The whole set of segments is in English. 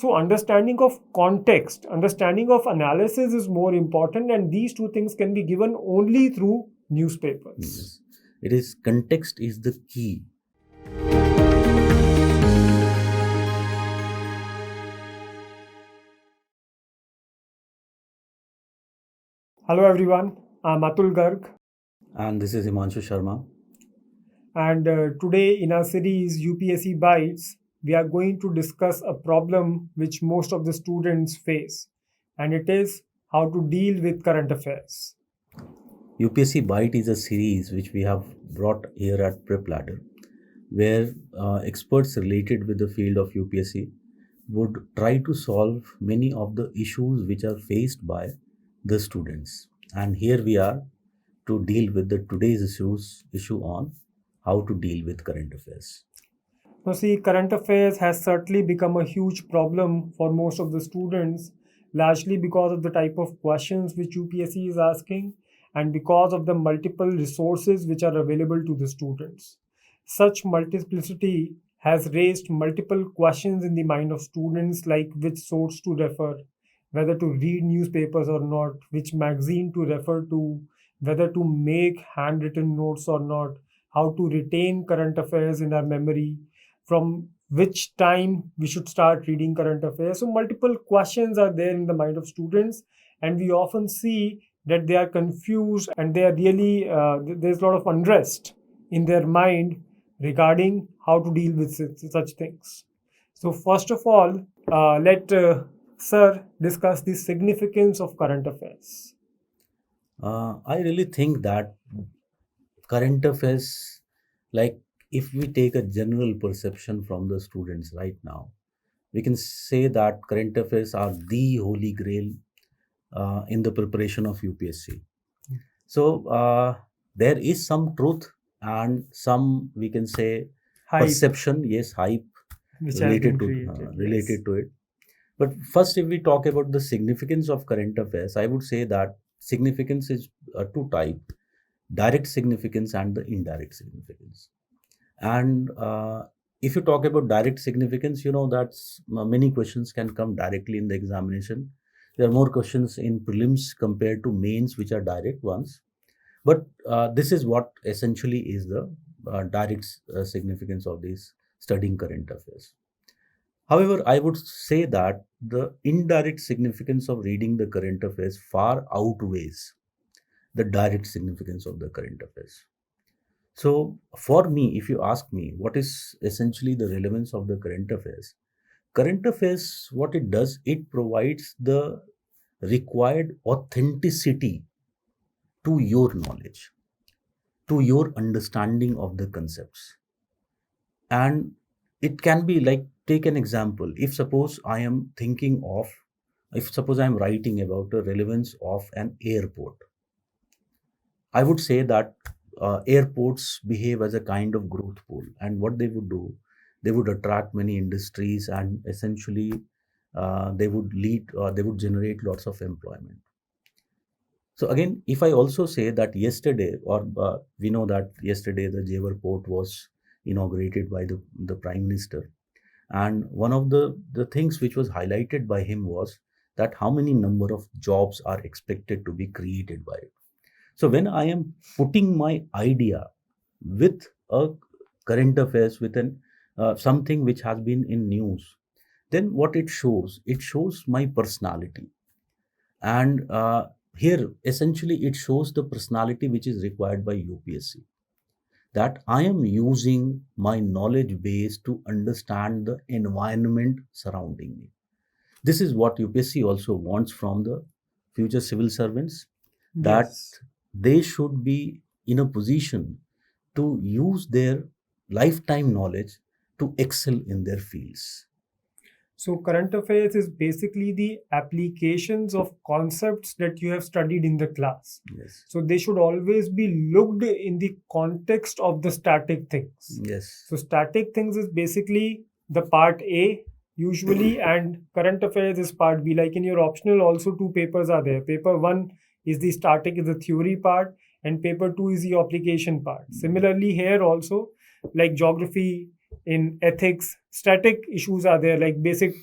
So understanding of context, understanding of analysis is more important, and these two things can be given only through newspapers. Yes. It is context is the key. Hello everyone, I'm Atul Garg, And this is Himanshu Sharma. and today in our series UPSC Bytes, we are going to discuss a problem which most of the students face, and it is how to deal with current affairs. UPSC Byte is a series which we have brought here at Prep Ladder, where experts related with the field of UPSC would try to solve many of the issues which are faced by the students. And here we are to deal with the today's issue on how to deal with current affairs. Now, see, current affairs has certainly become a huge problem for most of the students, largely because of the type of questions which UPSC is asking and because of the multiple resources which are available to the students. Such multiplicity has raised multiple questions in the mind of students, like which source to refer, whether to read newspapers or not, which magazine to refer to, whether to make handwritten notes or not, how to retain current affairs in our memory, from which time we should start reading current affairs. So, multiple questions are there in the mind of students, and we often see that they are confused and they are really, there's a lot of unrest in their mind regarding how to deal with such things. So, first of all, let Sir discuss the significance of current affairs. I really think that current affairs, like if we take a general perception from the students right now, we can say that current affairs are the holy grail in the preparation of UPSC. So there is some truth and some, we can say, Hype, perception, yes, hype which has been related to created. Yes. related to it. But first, if we talk about the significance of current affairs, I would say that significance is two type: direct significance and the indirect significance. And if you talk about direct significance, you know that many questions can come directly in the examination. There are more questions in prelims compared to mains, which are direct ones. But this is what essentially is the direct significance of this studying current affairs. However, I would say that the indirect significance of reading the current affairs far outweighs the direct significance of the current affairs. So, for me, if you ask me what is essentially the relevance of the current affairs, what it does, it provides the required authenticity to your knowledge, to your understanding of the concepts. And it can be like, take an example. If suppose I am thinking of, if suppose I am writing about the relevance of an airport, I would say that airports behave as a kind of growth pool, and what they would do, they would attract many industries, and essentially they would generate lots of employment. So again, if I also say that yesterday, or we know that yesterday the Jewar port was inaugurated by the Prime Minister, and one of the things which was highlighted by him was that how many number of jobs are expected to be created by it. So when I am putting my idea with a current affairs, with an something which has been in news, then what it shows my personality. And here essentially it shows the personality which is required by UPSC, that I am using my knowledge base to understand the environment surrounding me. This is what UPSC also wants from the future civil servants, that Yes. they should be in a position to use their lifetime knowledge to excel in their fields. So, current affairs is basically the applications of concepts that you have studied in the class. Yes. So, they should always be looked in the context of the static things. Yes. So, static things is basically the part A usually, and current affairs is part B. Like in your optional, also two papers are there. Paper one is the static, is the theory part, and paper two is the application part. Similarly, here also, like geography, in ethics, static issues are there, like basic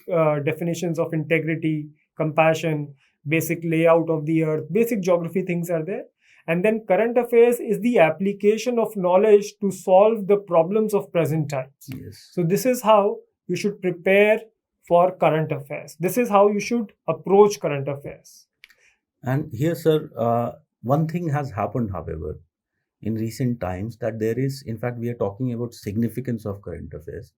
definitions of integrity, compassion, basic layout of the earth, basic geography things are there. And then current affairs is the application of knowledge to solve the problems of present times. Yes. So this is how you should prepare for current affairs. This is how you should approach current affairs. And here, sir, one thing has happened, however, in recent times, that there is, in fact, we are talking about significance of current affairs.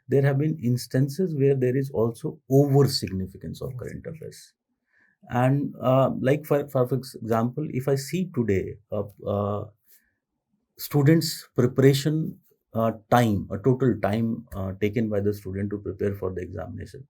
There have been instances where there is also over significance of current affairs. And like for example, if I see today students' preparation time, a total time taken by the student to prepare for the examination,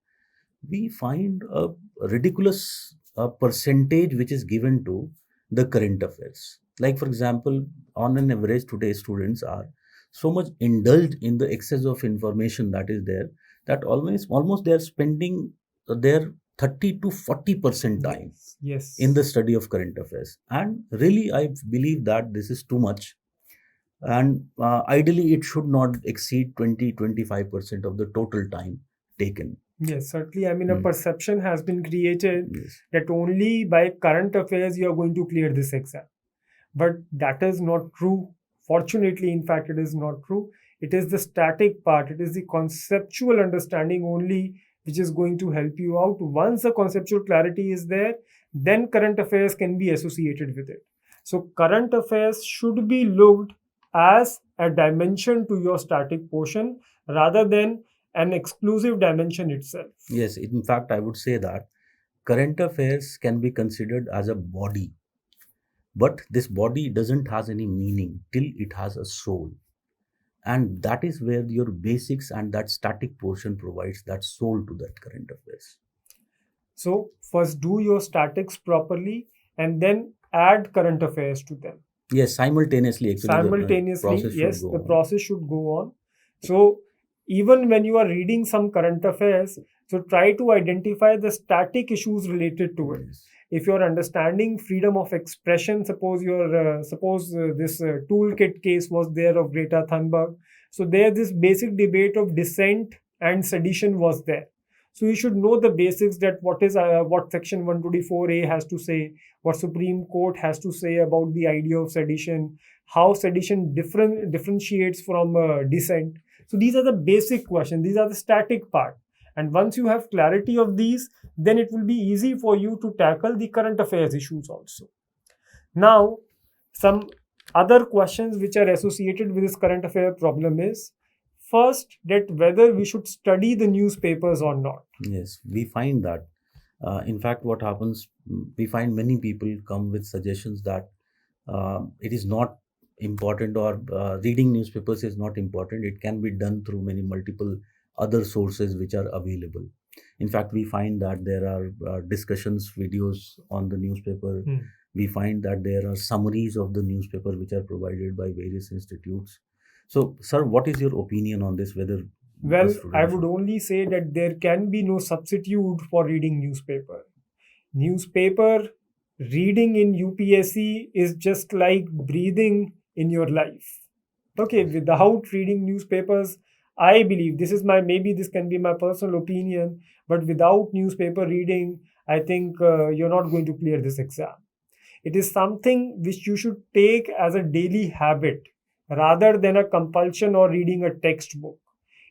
we find a ridiculous percentage which is given to the current affairs. Like for example, on an average today, students are so much indulged in the excess of information that is there, that almost they are spending their 30 to 40% time Yes. in the study of current affairs. And really, I believe that this is too much. And ideally, it should not exceed 20-25% of the total time taken. Yes, certainly. I mean, a perception has been created that only by current affairs you are going to clear this exam. But that is not true. Fortunately, in fact, it is not true. It is the static part, it is the conceptual understanding only which is going to help you out. Once the conceptual clarity is there, then current affairs can be associated with it. So current affairs should be looked as a dimension to your static portion rather than an exclusive dimension itself. Yes, in fact, I would say that current affairs can be considered as a body, but this body doesn't has any meaning till it has a soul. And that is where your basics and that static portion provides that soul to that current affairs. So first do your statics properly and then add current affairs to them. Yes, simultaneously. Actually, the process should go on. So even when you are reading some current affairs, so try to identify the static issues related to it. Yes. If you're understanding freedom of expression, suppose this toolkit case was there of Greta Thunberg. So there this basic debate of dissent and sedition was there. So you should know the basics, that what section 124A has to say, what Supreme Court has to say about the idea of sedition, how sedition differentiates from dissent. So these are the basic questions. These are the static part. And once you have clarity of these, then it will be easy for you to tackle the current affairs issues also. Now, some other questions which are associated with this current affair problem is, first, that whether we should study the newspapers or not. Yes, we find that. In fact, what happens, we find many people come with suggestions that it is not important, or reading newspapers is not important. It can be done through many multiple other sources which are available. In fact, we find that there are discussions videos on the newspaper. We find that there are summaries of the newspaper which are provided by various institutes. So, sir, what is your opinion on this? Well, I would only say that there can be no substitute for reading newspaper. Newspaper reading in UPSC is just like breathing in your life. Okay, without reading newspapers, I believe, maybe this can be my personal opinion, but without newspaper reading, I think you're not going to clear this exam. It is something which you should take as a daily habit rather than a compulsion or reading a textbook.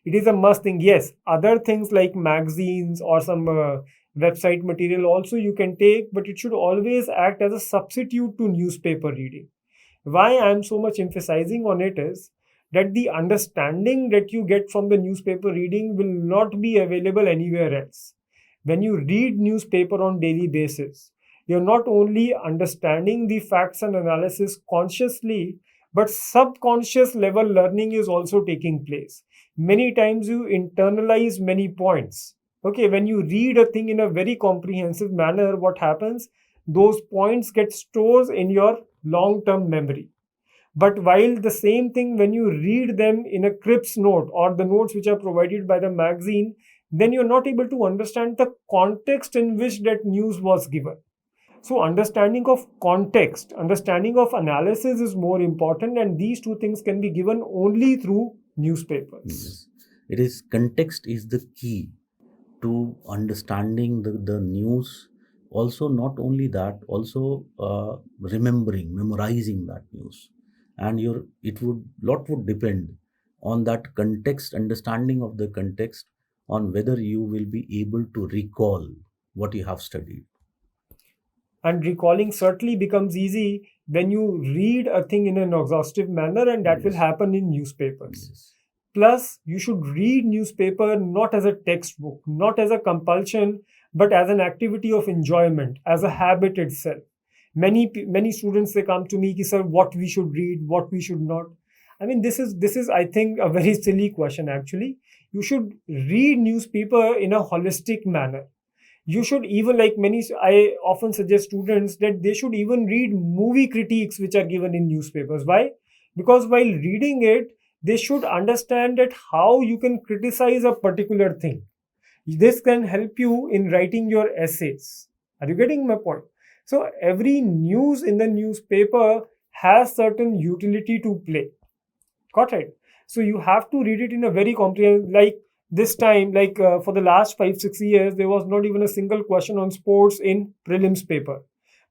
It is a must thing. Yes, other things like magazines or some website material also you can take, but it should always act as a substitute to newspaper reading. Why I am so much emphasizing on it is that the understanding that you get from the newspaper reading will not be available anywhere else. When you read newspaper on daily basis, you're not only understanding the facts and analysis consciously, but subconscious level learning is also taking place. Many times you internalize many points. Okay, when you read a thing in a very comprehensive manner, what happens? Those points get stored in your long-term memory. But while the same thing, when you read them in a Cripps note or the notes which are provided by the magazine, then you're not able to understand the context in which that news was given. So understanding of context, understanding of analysis is more important, and these two things can be given only through newspapers. Yes. It is context is the key to understanding the news. Also, not only that, also memorizing that news, and your it would lot would depend on that context, understanding of the context, on whether you will be able to recall what you have studied. And recalling certainly becomes easy when you read a thing in an exhaustive manner, and that will Yes, happen in newspapers. yes, Plus, you should read newspaper not as a textbook, not as a compulsion, but as an activity of enjoyment, as a habit itself. Many students, they come to me, ki, sir, what we should read, what we should not. I mean, this is I think a very silly question actually. You should read newspaper in a holistic manner. You should even, like many, I often suggest students that they should even read movie critiques which are given in newspapers. Why? Because while reading it, they should understand that how you can criticize a particular thing. This can help you in writing your essays. Are you getting my point? So every news in the newspaper has certain utility to play. Got it? So you have to read it in a very comprehensive, like this time, like for the last 5 6 years, there was not even a single question on sports in prelims paper.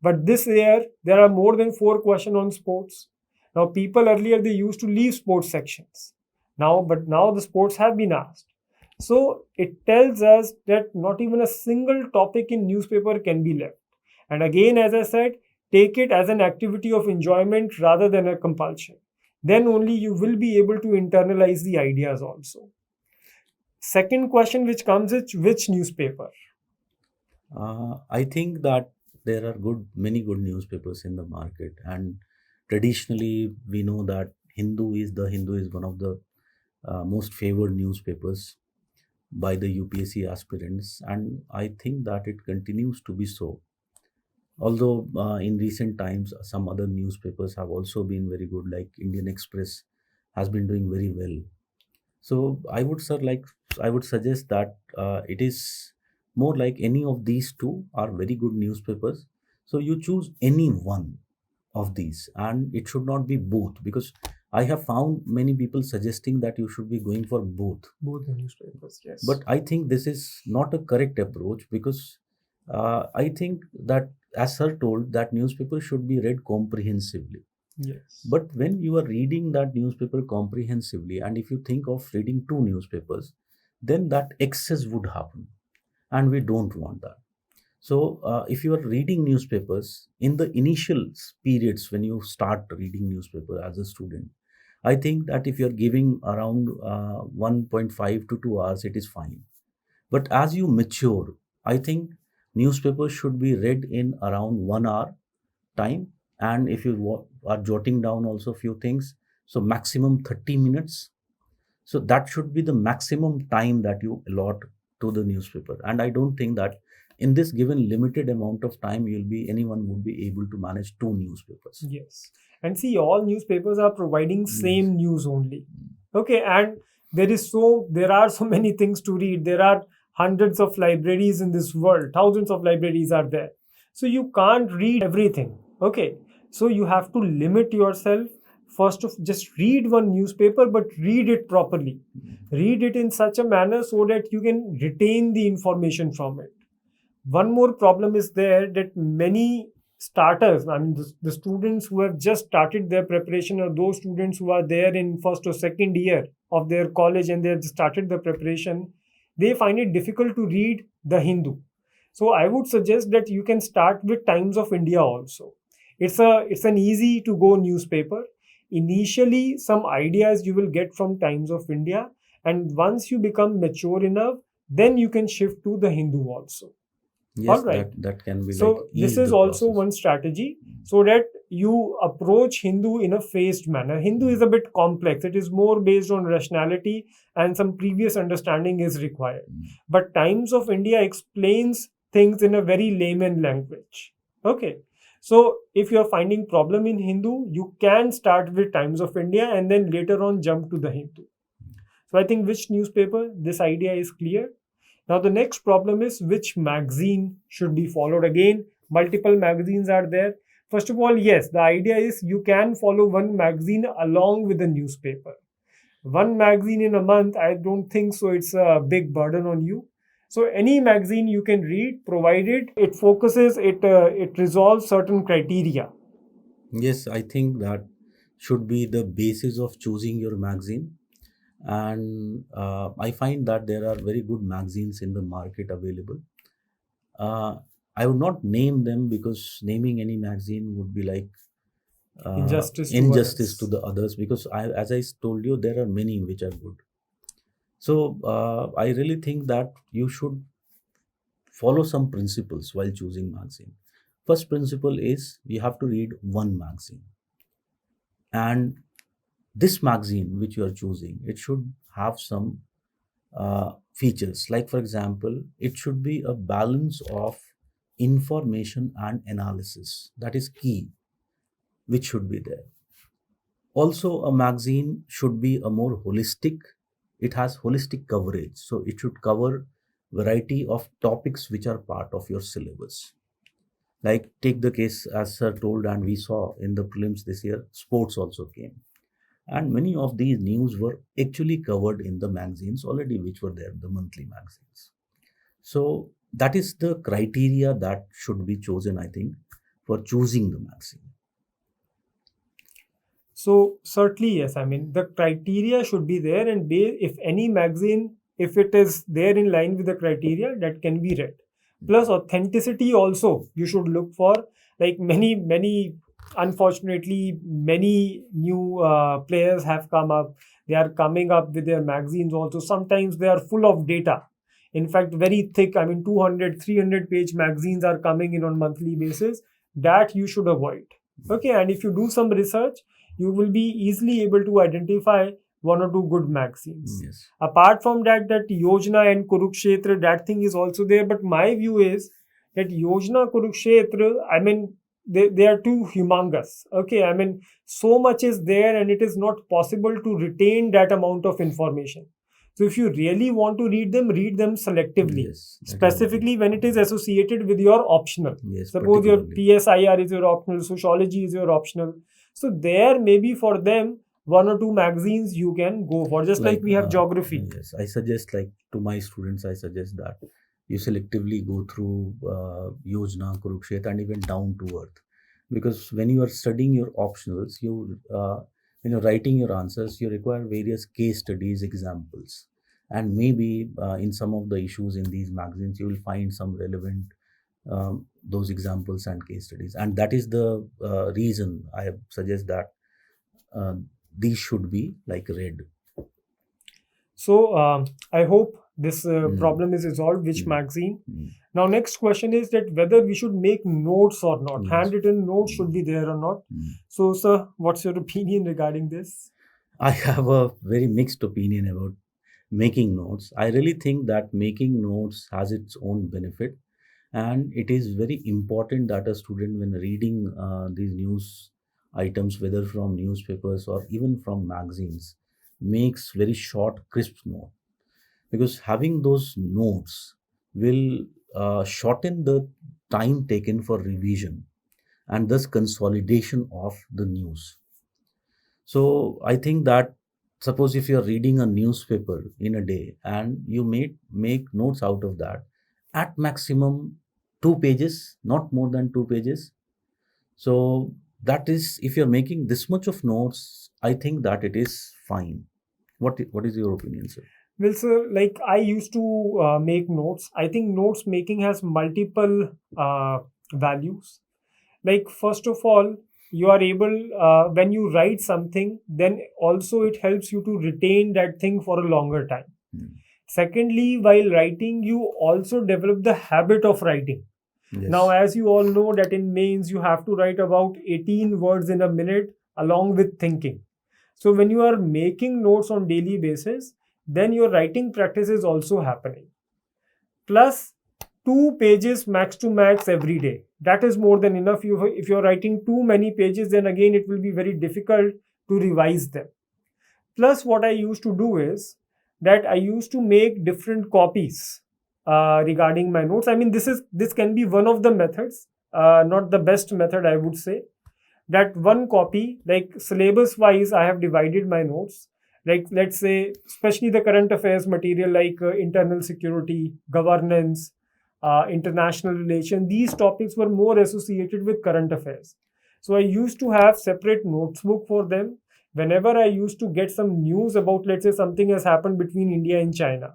But this year, there are more than 4 questions on sports. Now, people earlier, they used to leave sports sections. But now the sports have been asked. So it tells us that not even a single topic in newspaper can be left. And again, as I said, take it as an activity of enjoyment rather than a compulsion. Then only you will be able to internalize the ideas also. Second question which comes is which newspaper? I think that there are many good newspapers in the market, and traditionally we know that Hindu is one of the most favored newspapers by the UPSC aspirants, and I think that it continues to be so. Although in recent times, some other newspapers have also been very good, like Indian Express has been doing very well. So I would suggest that it is more like any of these two are very good newspapers. So you choose any one of these, and it should not be both, because I have found many people suggesting that you should be going for both. Both the newspapers, yes. But I think this is not a correct approach, because I think that, as sir told, that newspaper should be read comprehensively. Yes. But when you are reading that newspaper comprehensively, and if you think of reading two newspapers, then that excess would happen, and we don't want that. So, if you are reading newspapers in the initial periods when you start reading newspaper as a student, I think that if you are giving around 1.5 to 2 hours, it is fine. But as you mature, I think newspapers should be read in around 1 hour time, and if you are jotting down also few things, so maximum 30 minutes. So that should be the maximum time that you allot to the newspaper, and I don't think that in this given limited amount of time anyone would be able to manage two newspapers. Yes. And see, all newspapers are providing Yes. same news only. Okay, and there are so many things to read. There are hundreds of libraries in this world. Thousands of libraries are there. So you can't read everything. Okay. So you have to limit yourself. First of just read one newspaper, but read it properly. Read it in such a manner so that you can retain the information from it. One more problem is there that many starters, I mean, the students who have just started their preparation, or those students who are there in first or second year of their college and they have just started the preparation, they find it difficult to read the Hindu. So I would suggest that you can start with Times of India also. It's an easy to go newspaper. Initially, some ideas you will get from Times of India, and once you become mature enough, then you can shift to the Hindu also. Yes, All right. that can be like So ease this is the also process. one strategy, so that you approach Hindu in a phased manner. Hindu is a bit complex. It is more based on rationality, and some previous understanding is required. But Times of India explains things in a very layman language. Okay. So if you are finding problem in Hindu, you can start with Times of India and then later on jump to the Hindu. So I think which newspaper, this idea is clear. Now, the next problem is which magazine should be followed. Again, multiple magazines are there. First of all, yes, the idea is you can follow one magazine along with the newspaper. One magazine in a month, I don't think so. It's a big burden on you. So any magazine you can read, provided it focuses, it resolves certain criteria. Yes, I think that should be the basis of choosing your magazine. And I find that there are very good magazines in the market available. Uh, I would not name them because naming any magazine would be like injustice to the others, because as I told you, there are many which are good. So I really think that you should follow some principles while choosing magazine. First principle is you have to read one magazine, and this magazine which you are choosing, it should have some features. Like for example, it should be a balance of information and analysis. That is key, which should be there. Also, a magazine should be a more holistic. It has holistic coverage, so it should cover variety of topics which are part of your syllabus. Like take the case as sir told, and we saw in the prelims this year, sports also came, and many of these news were actually covered in the magazines already, which were there, the monthly magazines. So that is the criteria that should be chosen, I think, for choosing the magazine. So certainly yes. I mean the criteria should be there, and if any magazine, if it is there in line with the criteria, that can be read. Plus authenticity also you should look for. Like many, unfortunately, many new players have come up. They are coming up with their magazines also. Sometimes they are full of data. In fact, very thick. I mean 200, 300 page magazines are coming in on monthly basis. That you should avoid. Okay, and if you do some research, you will be easily able to identify one or two good magazines. Yes. Apart from that, that Yojana and Kurukshetra, that thing is also there. But my view is that Yojana, Kurukshetra, I mean, they are too humongous. Okay, I mean, so much is there, and it is not possible to retain that amount of information. So if you really want to read them selectively. Yes, Specifically when it is associated with your optional. yes, Suppose your particularly. PSIR is your optional, sociology is your optional. So there maybe for them one or two magazines you can go for, just like we have geography. Yes, I suggest, like to my students, I suggest that you selectively go through Yojana, Kurukshetra, and even down to earth, because when you are studying your optionals, when you're writing your answers, you require various case studies, examples, and maybe in some of the issues in these magazines, you will find some relevant those examples and case studies, and that is the reason I suggest that uh, these should be like read. So I hope this Mm. problem is resolved. Which Mm. magazine? Mm. Now next question is that whether we should make notes or not. Yes. Handwritten notes should be there or not. Mm. So sir, what's your opinion regarding this? I have a very mixed opinion about making notes. I really think that making notes has its own benefit, and it is very important that a student, when reading these news items, whether from newspapers or even from magazines, makes very short, crisp note, because having those notes will shorten the time taken for revision and thus consolidation of the news. So I think that, suppose if you're reading a newspaper in a day and you make notes out of that, at maximum 2 pages, not more than 2 pages. So that is, if you're making this much of notes, I think that it is fine. What is your opinion, sir? Well, sir, like I used to make notes. I think notes making has multiple values. Like first of all, you are able when you write something, then also it helps you to retain that thing for a longer time. Hmm. Secondly, while writing, you also develop the habit of writing. Yes. Now, as you all know, that in mains you have to write about 18 words in a minute along with thinking. So when you are making notes on daily basis, then your writing practice is also happening. Plus 2 pages max to max every day. That is more than enough. If you're writing too many pages, then again it will be very difficult to revise them. Plus, what I used to do is that I used to make different copies regarding my notes. I mean, this can be one of the methods, not the best method, I would say. That one copy, like syllabus wise, I have divided my notes. like let's say, especially the current affairs material like internal security, governance, international relations, these topics were more associated with current affairs. So I used to have separate notebook for them whenever I used to get some news about, let's say, something has happened between India and China.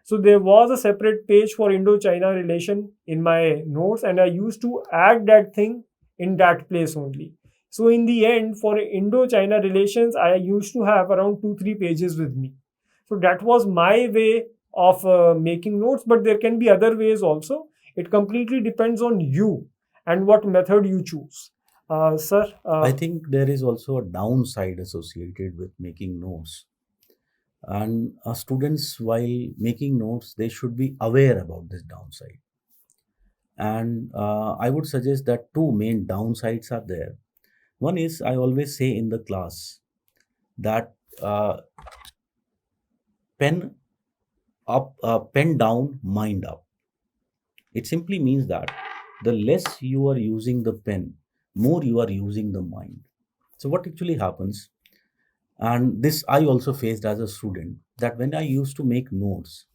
So there was a separate page for Indo-China relation in my notes, and I used to add that thing in that place only. So in the end, for Indo-China relations, I used to have around 2-3 pages with me. So that was my way of making notes, but there can be other ways also. It completely depends on you and what method you choose. Sir, I think there is also a downside associated with making notes. And students, while making notes, they should be aware about this downside. And I would suggest that two main downsides are there. One is, I always say in the class that pen up, pen down, mind up. It simply means that the less you are using the pen, more you are using the mind. So what actually happens, and this I also faced as a student, that when I used to make notes,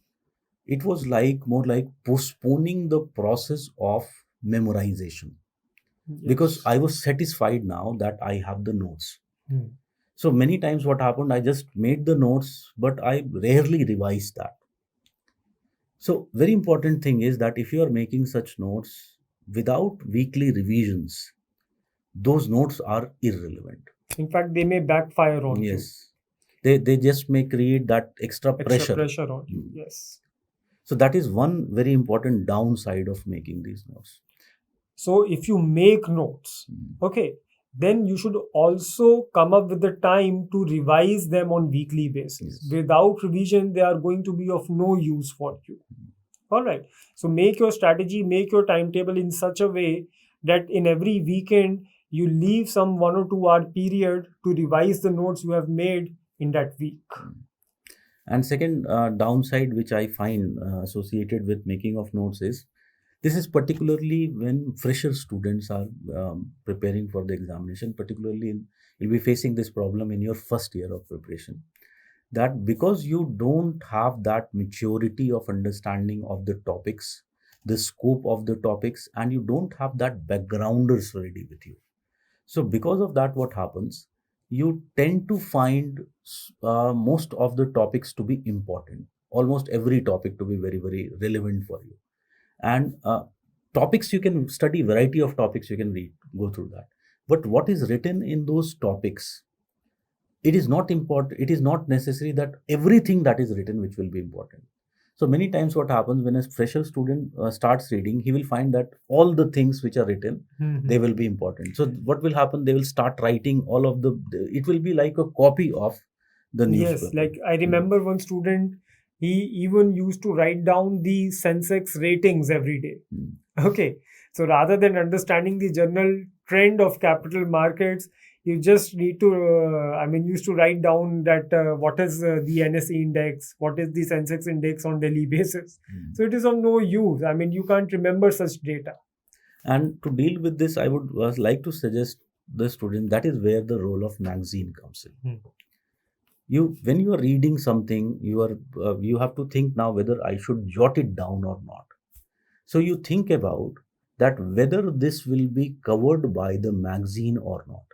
it was like more like postponing the process of memorization, because yes. I was satisfied now that I have the notes. Hmm. So many times what happened, I just made the notes, but I rarely revised that. So very important thing is that if you are making such notes without weekly revisions, those notes are irrelevant. In fact, they may backfire on you. Yes. They just may create that extra Extra pressure. pressure on you. Mm. Yes. So that is one very important downside of making these notes. So if you make notes, Mm. okay, then you should also come up with the time to revise them on weekly basis. Yes. Without revision, they are going to be of no use for you. All right. So make your strategy, make your timetable in such a way that in every weekend you leave some 1 or 2 hour period to revise the notes you have made in that week. And second downside which I find associated with making of notes is, this is particularly when fresher students are preparing for the examination, particularly you'll be facing this problem in your first year of preparation, that because you don't have that maturity of understanding of the topics, the scope of the topics, and you don't have that backgrounders ready with you. So because of that, what happens, you tend to find most of the topics to be important, almost every topic to be very, very relevant for you. And topics, you can study variety of topics, you can read, go through that. But what is written in those topics, it is not important. It is not necessary that everything that is written which will be important. So many times what happens, when a fresher student starts reading, he will find that all the things which are written, they will be important. So what will happen, they will start writing all of it will be like a copy of the newspaper. Yes, like I remember one student, he even used to write down the Sensex ratings every day. Mm. Okay, so rather than understanding the general trend of capital markets, you just need to, used to write down that what is the NSE index, what is the Sensex index on daily basis. Mm. So it is of no use. I mean, you can't remember such data. And to deal with this, I would like to suggest the student, that is where the role of magazine comes in. When you are reading something, you have to think now whether I should jot it down or not. So you think about that whether this will be covered by the magazine or not,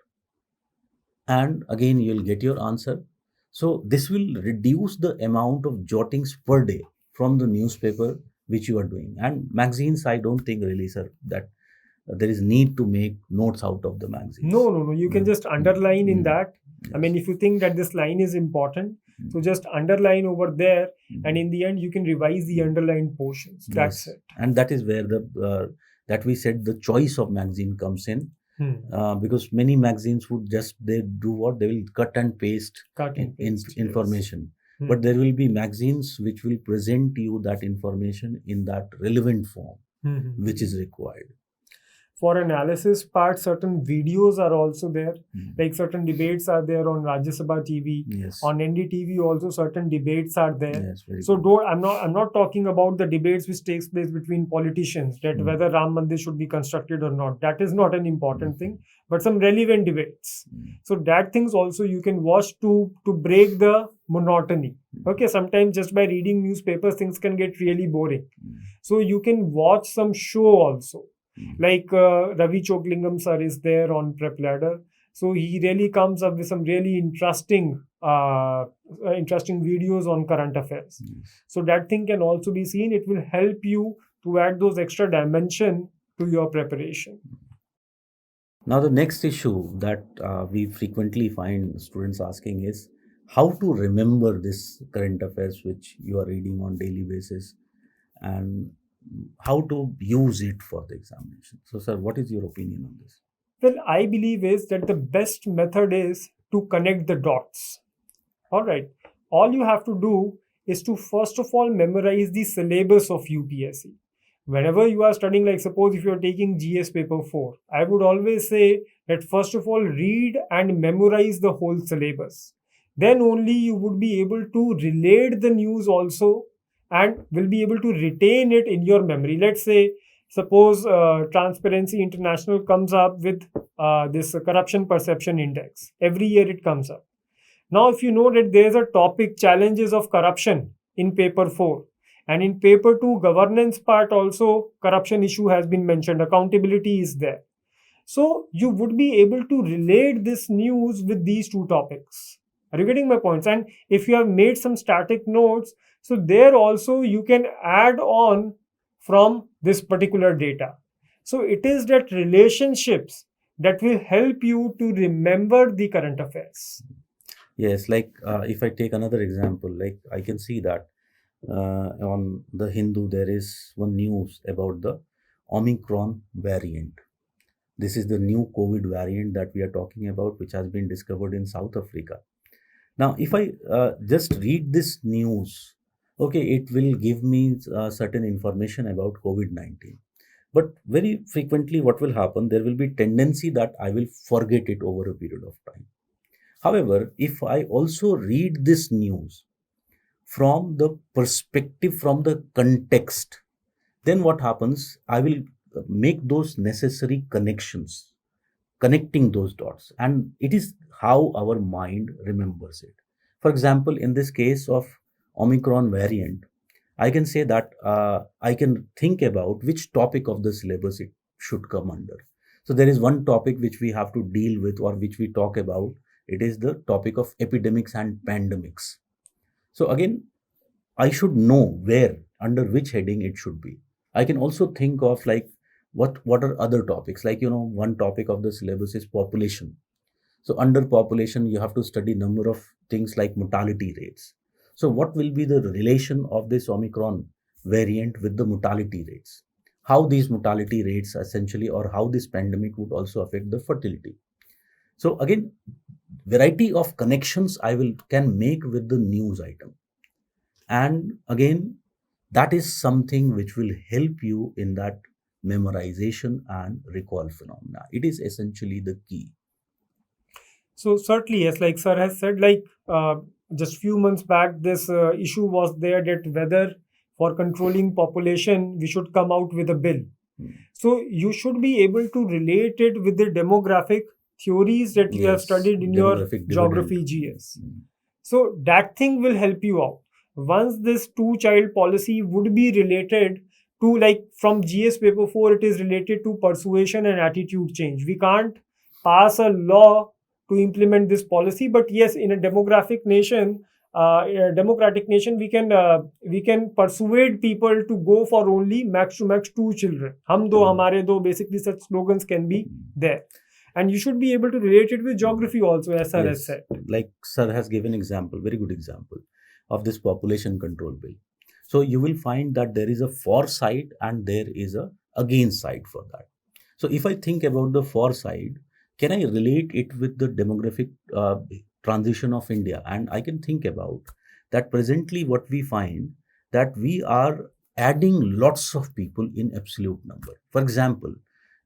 and again you'll get your answer. So this will reduce the amount of jottings per day from the newspaper which you are doing. And magazines, I don't think really, sir, that there is need to make notes out of the magazines. No. You can just underline in that. Yes. I mean, if you think that this line is important, Mm. so just underline over there, Mm. and in the end, you can revise the underlined portions. That's Yes. it. And that is where that we said the choice of magazine comes in. Because many magazines would just, they do what, they will cut and paste Cut and paste, yes. information. Hmm. But there will be magazines which will present you that information in that relevant form which is required. For analysis part, certain videos are also there. Mm. Like certain debates are there on Rajya Sabha TV. Yes. On NDTV also certain debates are there. Yes, very So good. I'm not talking about the debates which takes place between politicians, that whether Ram Mandir should be constructed or not. That is not an important thing, but some relevant debates. So that things also you can watch to break the monotony. Okay, sometimes just by reading newspapers things can get really boring. So you can watch some show also. Like Ravi Choklingam sir is there on Prep Ladder. So he really comes up with some really interesting videos on current affairs. So that thing can also be seen. It will help you to add those extra dimension to your preparation. Now, the next issue that we frequently find students asking is how to remember this current affairs which you are reading on daily basis, and how to use it for the examination. So, sir, what is your opinion on this? Well, I believe is that the best method is to connect the dots. All right. All you have to do is to first of all memorize the syllabus of UPSC. Whenever you are studying, like suppose if you are taking GS paper 4, I would always say that first of all read and memorize the whole syllabus. Then only you would be able to relate the news also and will be able to retain it in your memory. Let's say, suppose Transparency International comes up with this corruption perception index. Every year it comes up. Now, if you know that there is a topic, challenges of corruption, in paper 4, and in paper 2, governance part also, corruption issue has been mentioned, accountability is there. So you would be able to relate this news with these two topics. Are you getting my points? And if you have made some static notes, so there also you can add on from this particular data. So it is that relationships that will help you to remember the current affairs. Yes, like if I take another example, like I can see that on the Hindu there is one news about the Omicron variant. This is the new COVID variant that we are talking about, which has been discovered in South Africa. Now, if I just read this news, okay, it will give me certain information about COVID-19. But very frequently, what will happen? There will be tendency that I will forget it over a period of time. However, if I also read this news from the perspective, from the context, then what happens? I will make those necessary connections, connecting those dots, and it is how our mind remembers it. For example, in this case of Omicron variant, I can say that I can think about which topic of the syllabus it should come under. So there is one topic which we have to deal with, or which we talk about. It is the topic of epidemics and pandemics. So again, I should know where, under which heading it should be. I can also think of like what are other topics, like one topic of the syllabus is population. So under population you have to study number of things like mortality rates. So what will be the relation of this Omicron variant with the mortality rates, how these mortality rates essentially, or how this pandemic would also affect the fertility. So again, variety of connections I can make with the news item, and again that is something which will help you in that memorization and recall phenomena. It is essentially the key. So certainly, yes, like sir has said, like just few months back, this issue was there that whether for controlling population we should come out with a bill. So you should be able to relate it with the demographic theories that you have studied in your demographic geography dividend. GS. So that thing will help you out. Once this two-child policy would be related to, like from GS paper 4, it is related to persuasion and attitude change. We can't pass a law to implement this policy, but yes, in a democratic nation, we can persuade people to go for only max to max 2 children. Hum do, hamare do, basically such slogans can be there. And you should be able to relate it with geography also, as sir has said. Like sir has given example, very good example of this population control bill. So you will find that there is a for side and there is a against side for that. So if I think about the for side, can I relate it with the demographic transition of India? And I can think about that presently what we find, that we are adding lots of people in absolute number. For example,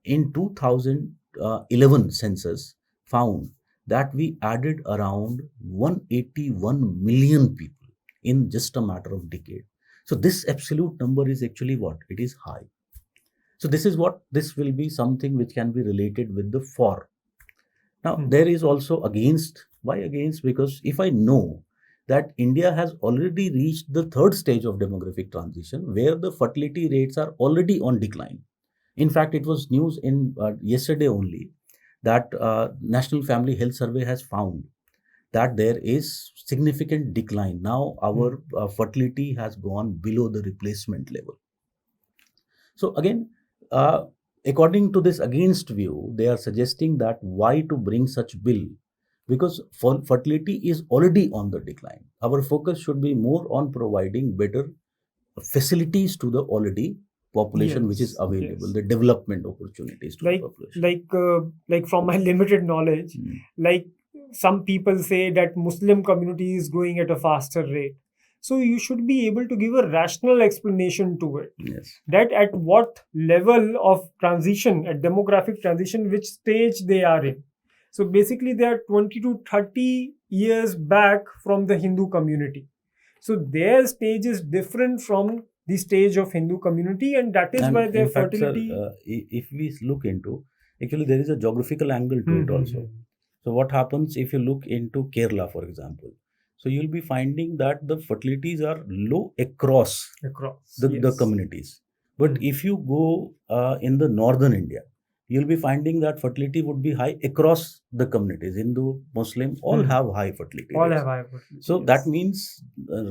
in 2011 census found that we added around 181 million people in just a matter of decade. So this absolute number is actually what? It is high. So this will be something which can be related with the for. Now, there is also against. Why against? Because if I know that India has already reached the third stage of demographic transition where the fertility rates are already on decline. In fact, it was news in yesterday only that National Family Health Survey has found that there is significant decline. Now, our fertility has gone below the replacement level. So again, according to this against view, they are suggesting that why to bring such bill, because fertility is already on the decline. Our focus should be more on providing better facilities to the already population which is available, the development opportunities to the population. Like from my limited knowledge, like some people say that Muslim community is growing at a faster rate. So you should be able to give a rational explanation to it. Yes. That at what level of transition, at demographic transition, which stage they are in. So basically they are 20 to 30 years back from the Hindu community. So their stage is different from the stage of Hindu community, and that is why their fertility... Sir, if we look into, actually there is a geographical angle to it also. So what happens if you look into Kerala, for example? So you'll be finding that the fertilities are low across the communities. But if you go in the northern India, you'll be finding that fertility would be high across the communities. Hindu, Muslim, all have high fertility. All have high fertility. So that means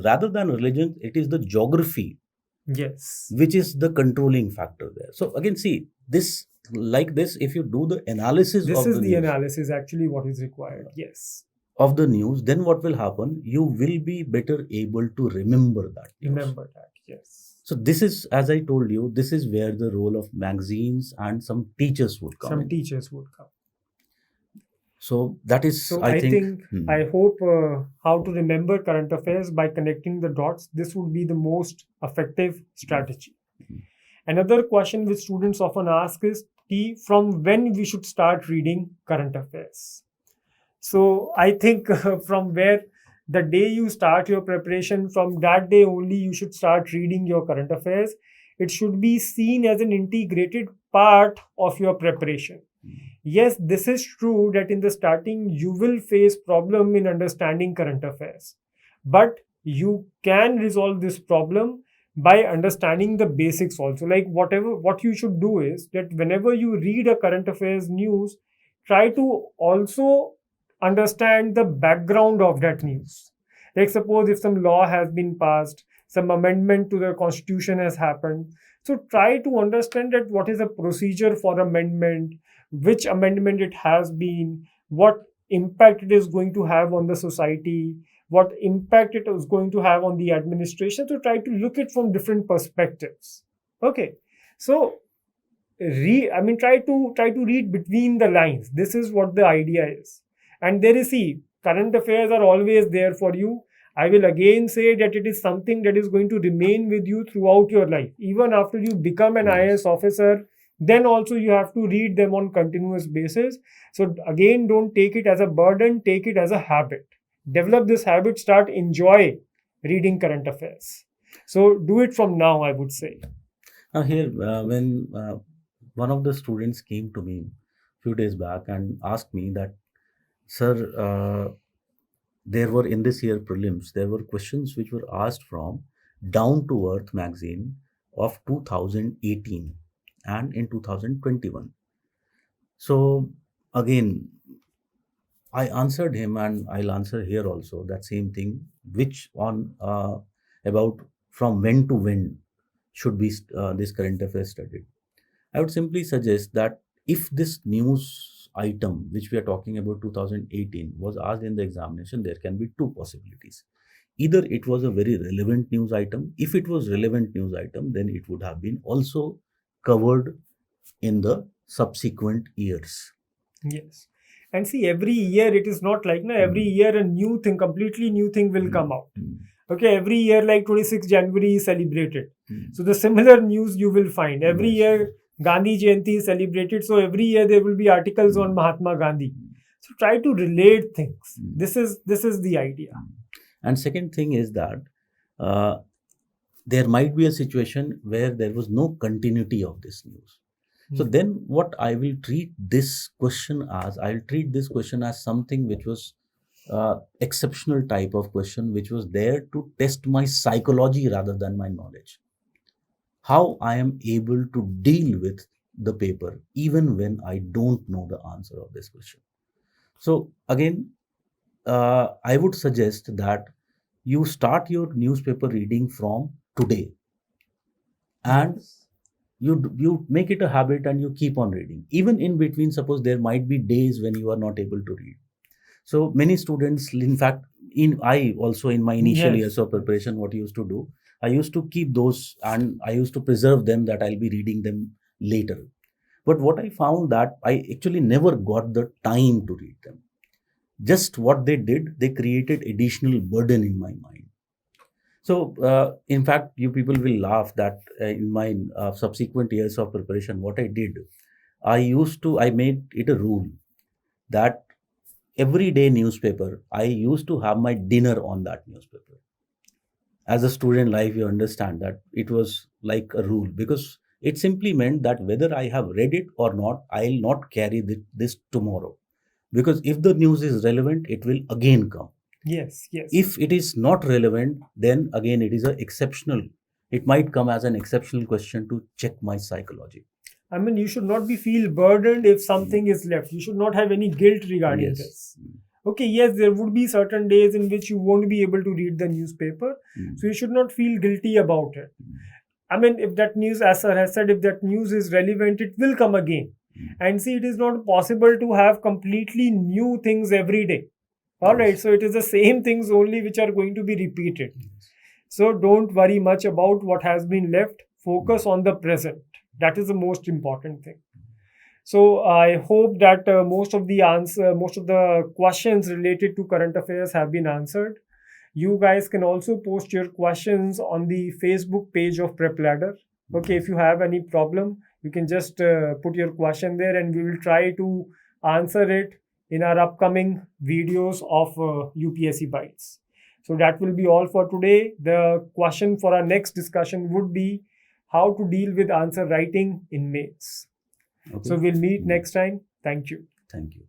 rather than religion, it is the geography. Yes. Which is the controlling factor there. So again, see, this, like this, if you do the analysis this of the is the news, analysis actually what is required. Yes. Of the news, then what will happen? You will be better able to remember that news. Remember that, yes. So this is, as I told you, this is where the role of magazines and some teachers would come. Teachers would come. So that is, so I think I hope how to remember current affairs by connecting the dots. This would be the most effective strategy. Another question which students often ask is, from when we should start reading current affairs? So I think from where the day you start your preparation, from that day only you should start reading your current affairs. It should be seen as an integrated part of your preparation. Yes, this is true that in the starting you will face problem in understanding current affairs. But you can resolve this problem by understanding the basics also. Like what you should do is that whenever you read a current affairs news, try to also understand the background of that news. Like suppose if some law has been passed, some amendment to the constitution has happened. So try to understand that what is the procedure for amendment, which amendment it has been, what impact it is going to have on the society, what impact it is going to have on the administration. So try to look at from different perspectives. Okay. So try to read between the lines. This is what the idea is. And there is, current affairs are always there for you. I will again say that it is something that is going to remain with you throughout your life. Even after you become an IAS officer, then also you have to read them on continuous basis. So again, don't take it as a burden, take it as a habit. Develop this habit, start enjoy reading current affairs. So do it from now, I would say. Now here, when one of the students came to me a few days back and asked me that, sir, there were in this year prelims, there were questions which were asked from Down to Earth magazine of 2018 and in 2021. So again, I answered him, and I'll answer here also that same thing, which on about from when to when should be this current affairs studied. I would simply suggest that if this news item which we are talking about 2018 was asked in the examination, there can be two possibilities. Either it was a very relevant news item. If it was relevant news item, then it would have been also covered in the subsequent years. Yes. And see, every year it is not like, every year a new thing, completely new thing will come out. Okay, every year like 26 January is celebrated. So the similar news you will find. Every year Gandhi Jayanti is celebrated, so every year there will be articles on Mahatma Gandhi. So try to relate things. This is the idea. And second thing is that there might be a situation where there was no continuity of this news. So then what I will treat this question as, I'll treat this question as something which was exceptional type of question, which was there to test my psychology rather than my knowledge. How I am able to deal with the paper even when I don't know the answer of this question. So again, I would suggest that you start your newspaper reading from today, and you make it a habit and you keep on reading. Even in between, suppose there might be days when you are not able to read. So many students, in fact, I also in my initial Yes. years of preparation, what I used to do, I used to keep those and I used to preserve them that I'll be reading them later. But what I found that I actually never got the time to read them. Just what they did, they created additional burden in my mind. So, in fact, you people will laugh that in my subsequent years of preparation, what I did, I made it a rule that every day newspaper, I used to have my dinner on that newspaper. As a student life, you understand that it was like a rule, because it simply meant that whether I have read it or not, I'll not carry this tomorrow. Because if the news is relevant, it will again come. Yes. If it is not relevant, then again it is a exceptional. It might come as an exceptional question to check my psychology. I mean, you should not be feel burdened if something is left. You should not have any guilt regarding Yes. this. Okay, yes, there would be certain days in which you won't be able to read the newspaper, so you should not feel guilty about it. I mean, if that news, as sir has said, if that news is relevant, it will come again. And see, it is not possible to have completely new things every day. All right, so it is the same things only which are going to be repeated. So don't worry much about what has been left. Focus on the present. That is the most important thing. So I hope that most of the questions related to current affairs have been answered. You guys can also post your questions on the Facebook page of Prep Ladder. Okay, if you have any problem, you can just put your question there, and we will try to answer it in our upcoming videos of UPSC Bytes. So that will be all for today. The question for our next discussion would be how to deal with answer writing in mails. Okay. So we'll meet next time. Thank you. Thank you.